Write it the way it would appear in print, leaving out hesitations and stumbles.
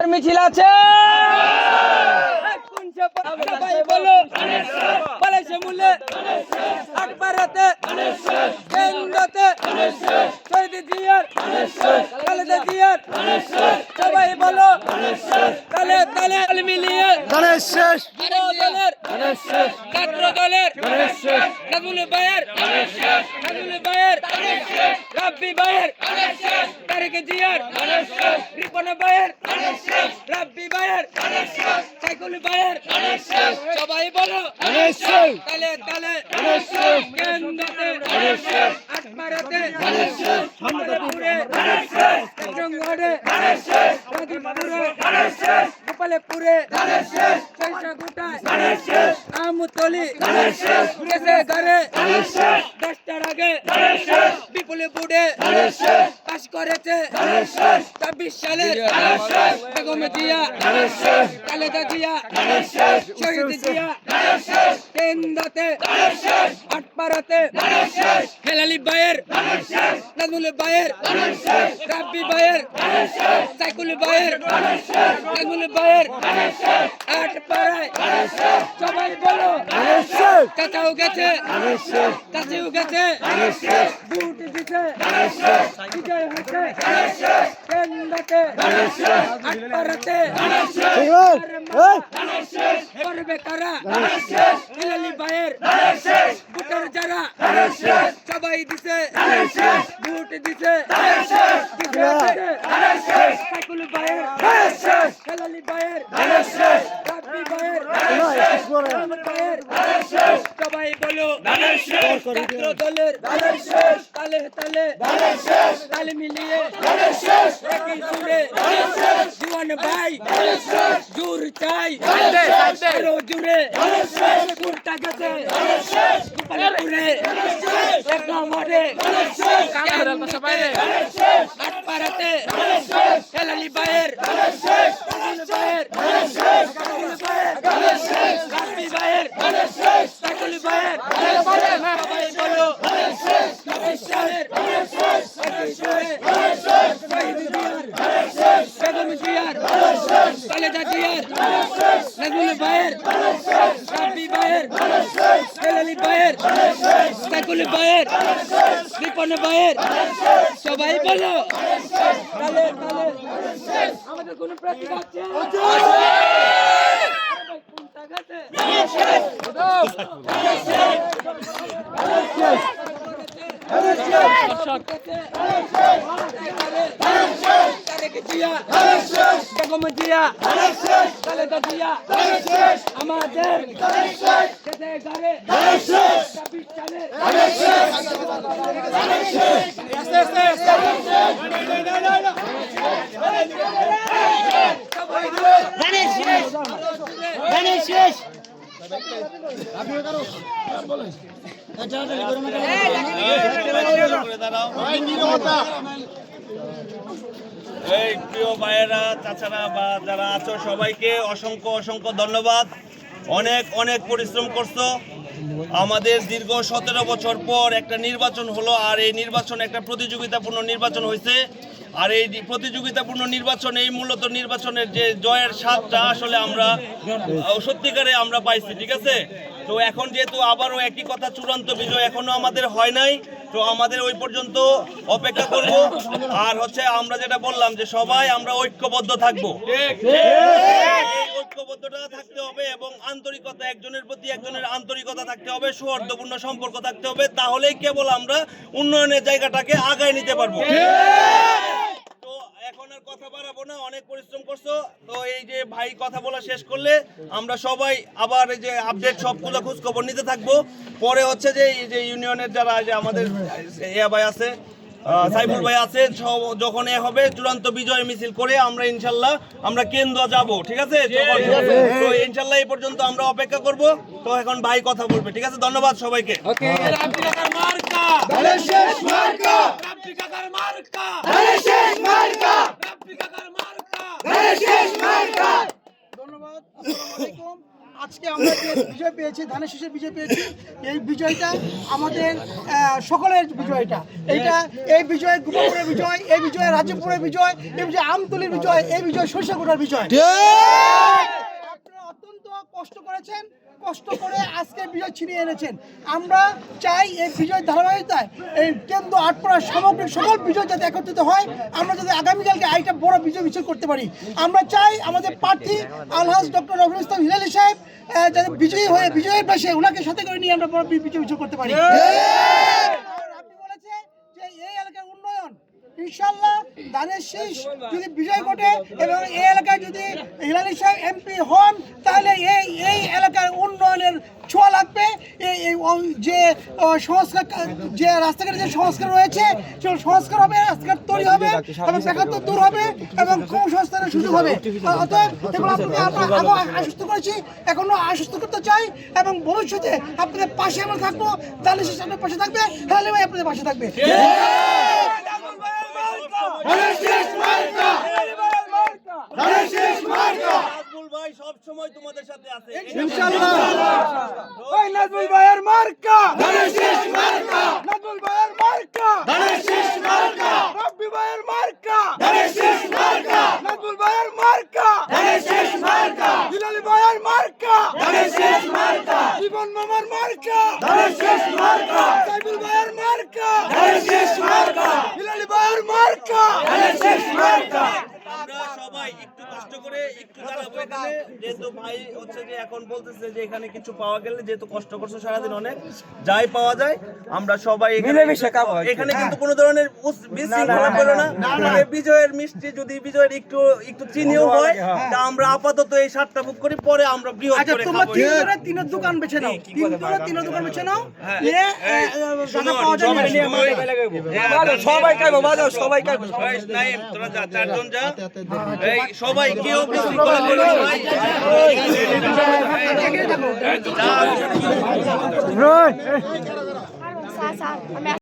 মিছিল আছে বলো বলেছে মূলে আকবরাতে কেন্দ্রতে শহীদ জিয়ার খালেদা জিয়ার সবাই বলো তালে তালে মিলিয়ে গণেশ শেষ দলের ছাত্র দলের নাজমুল ভাইয়ের রাব্বি ভাইয়ের তারেক জিয়ার রিপন ভাইয়ের রাব্বি ভাইয়ের সাইকুল ভাইয়ের সবাই বলো তালে তালে কেন্দ্রতে আকবরাতে পুরে জঙ্গলে গাজীপুরে গোপালপুরে গোটায় আমতলি গেছে ঘরে 10টার আগে বিপুল বুড়ে পাস করেছে 24 সালের বেগম জিয়া খালেদা জিয়া শহীদ জিয়া কেন্দ্রতে আটপাড়াতে হেলালি ভাইয়ের নাজমুল ভাইয়ের রাব্বি ভাইয়ের সাইকুল ভাইয়ের নাজমুল ভাইয়ের আটপাড়ায় সবাই বলো কাকাও গেছে কাছেও গেছে বুট দিছে বিজয় হচ্ছে কেন্দ্রতে আটপাড়াতে করবে কারা হেলালি ভাইয়ের বুটের যারা সবাই দিছে বুট দিছে সাইকুল ভাইয়ের হেলালি ভাইয়ের রাব্বি ভাইয়ের সবাই বলো ছাত্র দলের তালে তালে তালে মিলিয়ে একই সুরে জুয়ান ভাই জোর চাই আরো জুড়ে কুর্তা গেছে গোপালপুরে এক নম্বরে আটপাড়াতে হেলালি ভাইয়ের রাব্বি ভাইয়ের সাইকুল ভাইয়ের সবাই বলো বেগম জিয়ার খালেদা জিয়ার নাজমুল ভাইয়ের রাব্বি ভাইয়ের হেলালি ভাইয়ের সাইকুল ভাইয়ের রিপন ভাইয়ের সবাই বলো তালে তালে আমাদের কোন প্রতিভা আছে বেগম জিয়া খালেদা জিয়া আমাদের ঘরে 24 সালে এই প্রিয় ভাইয়েরা চাচারা বা যারা আছো সবাইকে অসংখ্য অসংখ্য ধন্যবাদ। অনেক অনেক পরিশ্রম করছো। আমাদের দীর্ঘ 17 বছর পর একটা নির্বাচন হলো, আর এই নির্বাচন একটা প্রতিযোগিতাপূর্ণ নির্বাচন হয়েছে। আর এই প্রতিযোগিতাপূর্ণ নির্বাচন, এই মূলত নির্বাচনের যে জয়ের স্বাদটা আসলে আমরা সত্যিকারে আমরা পাইছি, ঠিক আছে। তো এখন যেহেতু আবারও একই কথা, চূড়ান্ত বিজয় এখনো আমাদের হয় নাই, তো আমাদের ওই পর্যন্ত অপেক্ষা করব। আর হচ্ছে আমরা যেটা বললাম যে সবাই আমরা ঐক্যবদ্ধ থাকবো, ঐক্যবদ্ধতা থাকতে হবে এবং আন্তরিকতা, একজনের প্রতি একজনের আন্তরিকতা থাকতে হবে, সৌহার্দ্যপূর্ণ সম্পর্ক থাকতে হবে। তাহলেই কেবল আমরা উন্নয়নের জায়গাটাকে আগায় নিতে পারবো। তো এখন আর কথা বাড়াবো না, অনেক পরিশ্রম করছো। তো এই যে ভাই কথা বলা শেষ করলে আমরা সবাই আবার এই যে আপডেট সবগুলো খোঁজ খবর নিতে থাকবো। পরে হচ্ছে যে এই যে ইউনিয়নের যারা যে আমাদের ইয়া ভাই আছে, সাইফুল ভাই আছে, যখন এ হবে চূড়ান্ত বিজয় মিছিল করে আমরা ইনশাল্লাহ আমরা কেন্দ্র যাব, ঠিক আছে। তো ইনশাল্লাহ এই পর্যন্ত আমরা অপেক্ষা করব। তো এখন ভাই কথা বলবে, ঠিক আছে। ধন্যবাদ সবাইকে। ধন্যবাদ। আসসালামু আলাইকুম। আজকে আমরা যে বিজয় পেয়েছি, ধানের শীষের বিজয় পেয়েছি, এই বিজয়টা আমাদের সকলের বিজয়টা। এই বিজয় গোপালপুরের বিজয়, এই বিজয় রাজ্যপুরের বিজয়, এই বিজয় আমতলীর বিজয়, এই বিজয় সরিষাগুড়ার বিজয়। আপনারা অত্যন্ত কষ্ট করেছেন, কষ্ট করে আজকে বিজয় ছিনিয়ে এনেছেন। আমরা চাই এই বিজয় ধারাবাহিকতায় এই কেন্দ্র আটপাড়ার সামগ্রিক সকল বিজয় যাতে একত্রিত হয়, আমরা যাতে আগামীকালকে আরেকটা বড় বিজয় মিছিল করতে পারি। আমরা চাই আমাদের প্রার্থী আলহাজ ডক্টর রবিউল ইসলাম হিলালী সাহেব যাতে বিজয়ী হয়ে বিজয়ের পাশে ওনাকে সাথে করে নিয়ে আমরা বড় বিজয় মিছিল করতে পারি। আর আপনি বলেছেন যে এই এলাকার উন্নয়ন ইনশাআল্লাহ ধানের শীষ যদি বিজয় ঘটে এবং এই এলাকায় যদি হিলালী সাহেব এমপি হন, তাহলে এই এলাকার উন্নয়নের ছোঁয়া লাগবে। যে সংস্কার, যে রাস্তাঘাটে যে সংস্কার রয়েছে সেই সংস্কার হবে, রাস্তাঘাট তৈরি হবে এবং বেকারত্ব দূর হবে এবং কর্মসংস্থানের সুযোগ হবে। অতএব এগুলো আপনাকে আমরা আশ্বস্ত করেছি, এখনো আশ্বস্ত করতে চাই এবং ভবিষ্যতে আপনাদের পাশে আমরা থাকবো। ধানের শীষ আপনার পাশে থাকবে, হিলালী ভাই আপনাদের পাশে থাকবে। নাজমুল ভাই সব সময় তোমাদের সাথে আছে ইনশাআল্লাহ। ওই নাজমুল ভাইয়ের মার্কা ধানের শীষ মার্কা, নাজমুল ভাইয়ের মার্কা ধানের শীষ মার্কা, রব্বি ভাইয়ের মার্কা ধানের শীষ মার্কা, নাজমুল ভাইয়ের মার্কা ধানের শীষ মার্কা, হিলালী ভাইয়ের মার্কা ধানের শীষ মার্কা, জীবন মামার মার্কা ধানের শীষ মার্কা, সাইফুল ভাইয়ের মার্কা ধানের শীষ মার্কা, হিলালী ভাইয়ের মার্কা ধানের শীষ মার্কা। আমরা সবাই একটু কষ্ট করে একটু দাঁড়াবো এখানে, যেহেতু ভাই হচ্ছে যে এখন বলতেছে যে এখানে কিছু পাওয়া গেলে, যেহেতু কষ্ট করছো সারাদিন অনেক, যাই পাওয়া যায় আমরা সবাই মিলেমিশে খাবো। এখানে কিন্তু কোনো ধরনের বিশৃঙ্খলা করো না। তবে বিজয়ের মিষ্টি যদি বিজয়ের একটু চিনিও হয়, তা আমরা আপাতত এই 7টা বুক করি, পরে আমরা বৃহৎ আচ্ছা, করে তোমরা খাবো। তিনের দোকান বেছে নাও, তিনের দোকান বেছে নাও। শুনুন, সবাই খাইবো, বাজাও সবাই খাইবো। নাইম, তোরা যা, 4 জন যা। এই সবাই কেউ বিশৃঙ্খলা করবে না ভাই। স্যার আমি